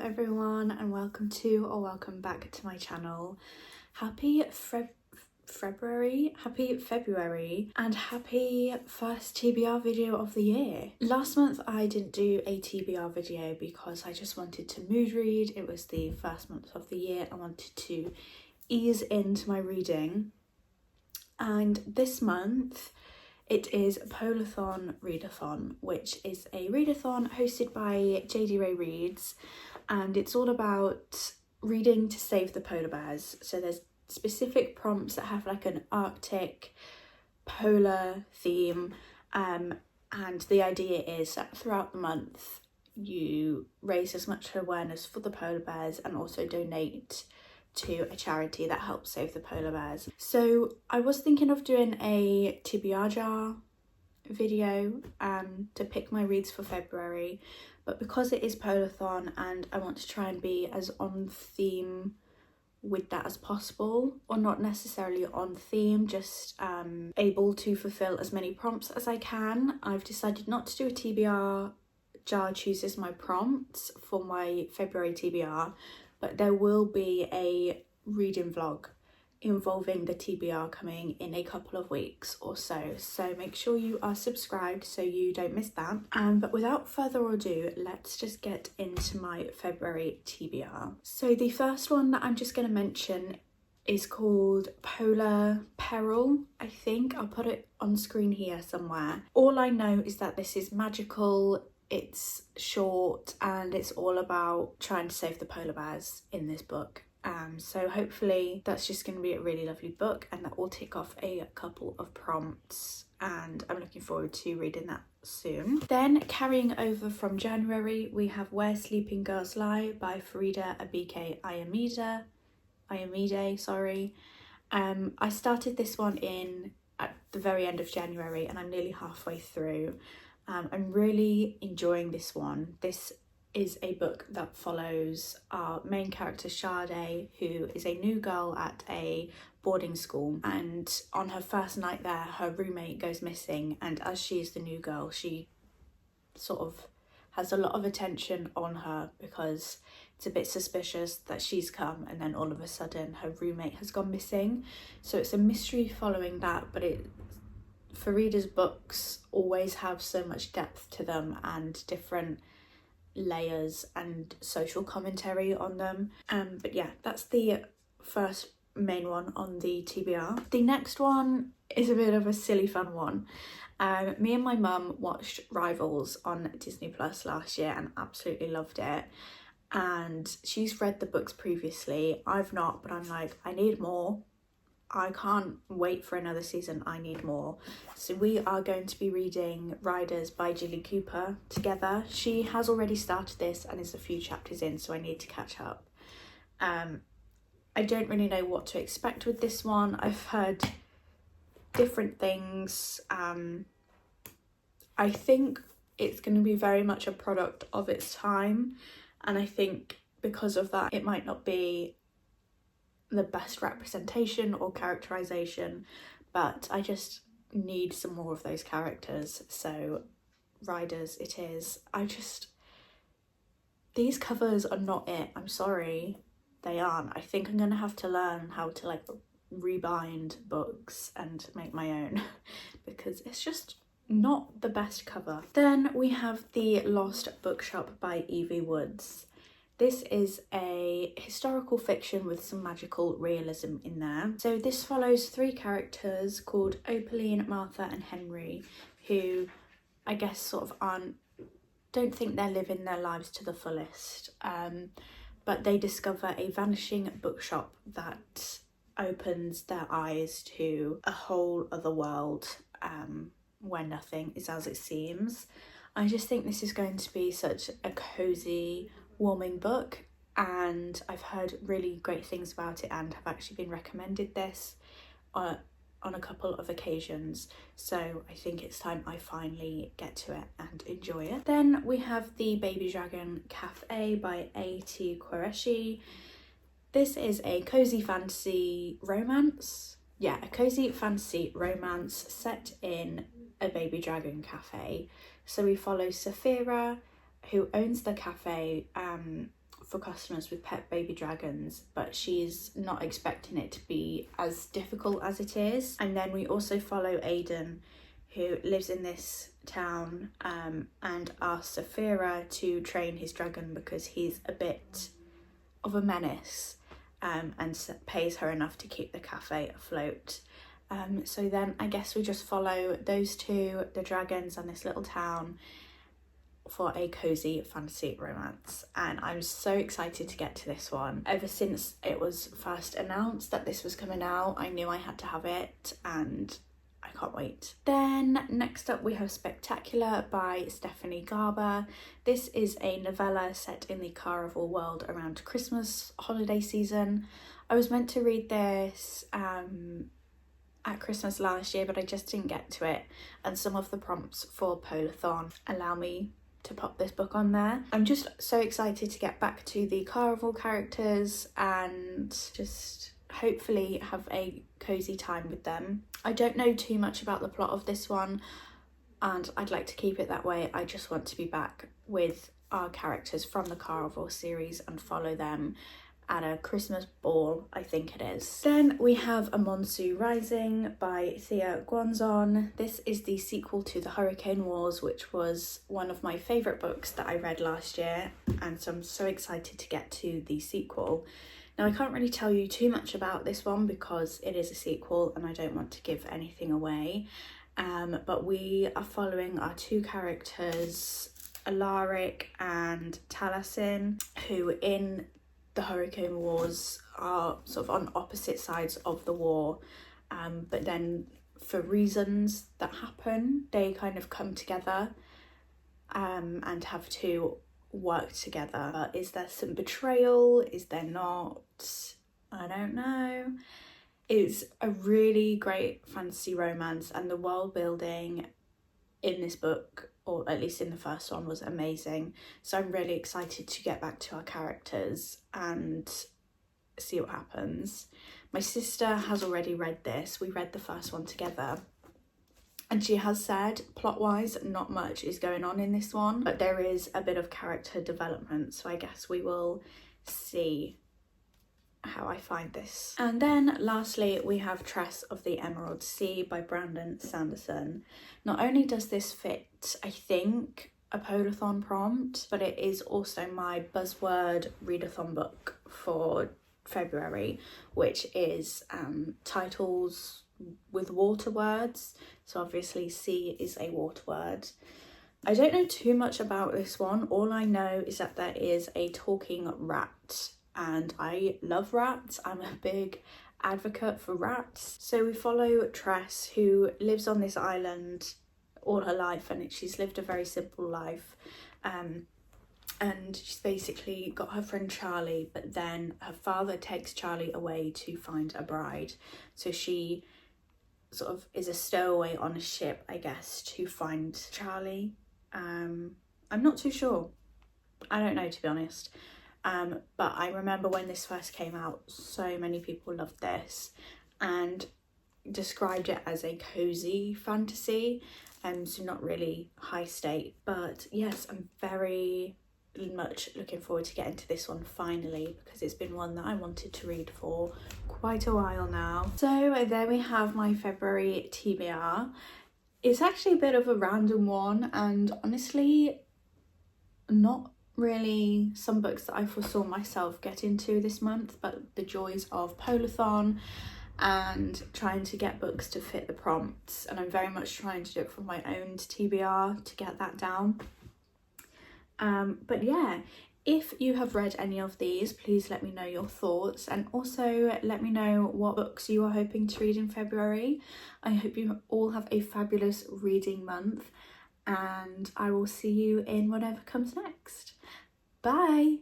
everyone, and welcome back to my channel. Happy February, and happy first TBR video of the year. Last month I didn't do a TBR video because I just wanted to mood read. It was the first month of the year. I wanted to ease into my reading, and this month it is Polarthon Readathon, which is a readathon hosted by JD Ray Reads, and it's all about reading to save the polar bears. So there's specific prompts that have like an Arctic polar theme, and the idea is that throughout the month you raise as much awareness for the polar bears and also donate to a charity that helps save the polar bears. So I was thinking of doing a TBR jar video to pick my reads for February, but because it is Polarthon and I want to try and be as on theme with that as possible, or not necessarily on theme, just able to fulfill as many prompts as I can, I've decided not to do a TBR jar chooses my prompts for my February TBR, but there will be a reading vlog involving the TBR coming in a couple of weeks or so. So make sure you are subscribed so you don't miss that. But without further ado, let's just get into my February TBR. So the first one that I'm just going to mention is called Polar Peril, I think. I'll put it on screen here somewhere. All I know is that this is magical. It's short and it's all about trying to save the polar bears in this book. So hopefully that's just going to be a really lovely book, and that will tick off a couple of prompts, and I'm looking forward to reading that soon. Then carrying over from January, we have Where Sleeping Girls Lie by Farida Abike Ayomide, sorry. I started this one at the very end of January and I'm nearly halfway through. I'm really enjoying this one. This is a book that follows our main character Sade, who is a new girl at a boarding school, and on her first night there her roommate goes missing, and as she is the new girl she sort of has a lot of attention on her because it's a bit suspicious that she's come and then all of a sudden her roommate has gone missing. So it's a mystery following that, but Farida's books always have so much depth to them and different layers and social commentary on them. But yeah, that's the first main one on the TBR. The next one is a bit of a silly fun one. Me and my mum watched Rivals on Disney Plus last year and absolutely loved it. And she's read the books previously. I've not, but I'm like, I need more. I can't wait for another season. I need more. So we are going to be reading Riders by Jilly Cooper together. She has already started this and is a few chapters in, so I need to catch up. I don't really know what to expect with this one. I've heard different things. I think it's going to be very much a product of its time, and I think because of that it might not be the best representation or characterization, but I just need some more of those characters. So Riders it is. These covers are not it. I'm sorry, they aren't. I think I'm gonna have to learn how to like rebind books and make my own because it's just not the best cover. Then we have The Lost Bookshop by Evie Woods. This is a historical fiction with some magical realism in there. So this follows three characters called Opaline, Martha and Henry, who I guess sort of don't think they're living their lives to the fullest, but they discover a vanishing bookshop that opens their eyes to a whole other world where nothing is as it seems. I just think this is going to be such a cozy, warming book, and I've heard really great things about it and have actually been recommended this on a couple of occasions, so I think it's time I finally get to it and enjoy it. Then we have The Baby Dragon Cafe by A.T. Qureshi. This is a cozy fantasy romance. Yeah, a cozy fantasy romance set in a baby dragon cafe. So we follow Saphira, who owns the cafe for customers with pet baby dragons, but she's not expecting it to be as difficult as it is. And then we also follow Aidan, who lives in this town, and asks Saphira to train his dragon because he's a bit of a menace, and pays her enough to keep the cafe afloat. So then I guess we just follow those two, the dragons, and this little town for a cozy fantasy romance, and I'm so excited to get to this one. Ever since it was first announced that this was coming out, I knew I had to have it, and I can't wait. Then next up we have Spectacular by Stephanie Garber. This is a novella set in the Caraval world around Christmas holiday season. I was meant to read this at Christmas last year, but I just didn't get to it, and some of the prompts for Polarthon allow me to pop this book on there. I'm just so excited to get back to the Caraval characters and just hopefully have a cozy time with them. I don't know too much about the plot of this one, and I'd like to keep it that way. I just want to be back with our characters from the Caraval series and follow them at a Christmas ball, I think it is. Then we have Amonsu Rising by Thea Guanzon. This is the sequel to The Hurricane Wars, which was one of my favourite books that I read last year, and so I'm so excited to get to the sequel. Now I can't really tell you too much about this one because it is a sequel and I don't want to give anything away, but we are following our two characters, Alaric and Talasin, who in the Hurricane Wars are sort of on opposite sides of the war, but then for reasons that happen they kind of come together and have to work together. Is there some betrayal? Is there not? I don't know. It's a really great fantasy romance, and the world building in this book, or at least in the first one, was amazing. So I'm really excited to get back to our characters and see what happens. My sister has already read this. We read the first one together, and she has said plot-wise not much is going on in this one, but there is a bit of character development, so I guess we will see how I find this. And then lastly we have Tress of the Emerald Sea by Brandon Sanderson. Not only does this fit, I think, a Polarthon prompt, but it is also my buzzword readathon book for February, which is titles with water words. So obviously sea is a water word. I don't know too much about this one. All I know is that there is a talking rat, and I love rats. I'm a big advocate for rats. So we follow Tress, who lives on this island all her life, and she's lived a very simple life, and she's basically got her friend Charlie, but then her father takes Charlie away to find a bride, so she sort of is a stowaway on a ship, I guess, to find Charlie. I'm not too sure, I don't know, to be honest. But I remember when this first came out, so many people loved this and described it as a cozy fantasy, so not really high state. But yes, I'm very much looking forward to getting to this one finally, because it's been one that I wanted to read for quite a while now. So there we have my February TBR. It's actually a bit of a random one, and honestly not really some books that I foresaw myself getting to this month, but the joys of Polarthon and trying to get books to fit the prompts, and I'm very much trying to do it from my own TBR to get that down. But yeah, if you have read any of these, please let me know your thoughts, and also let me know what books you are hoping to read in February. I hope you all have a fabulous reading month, and I will see you in whatever comes next. Bye!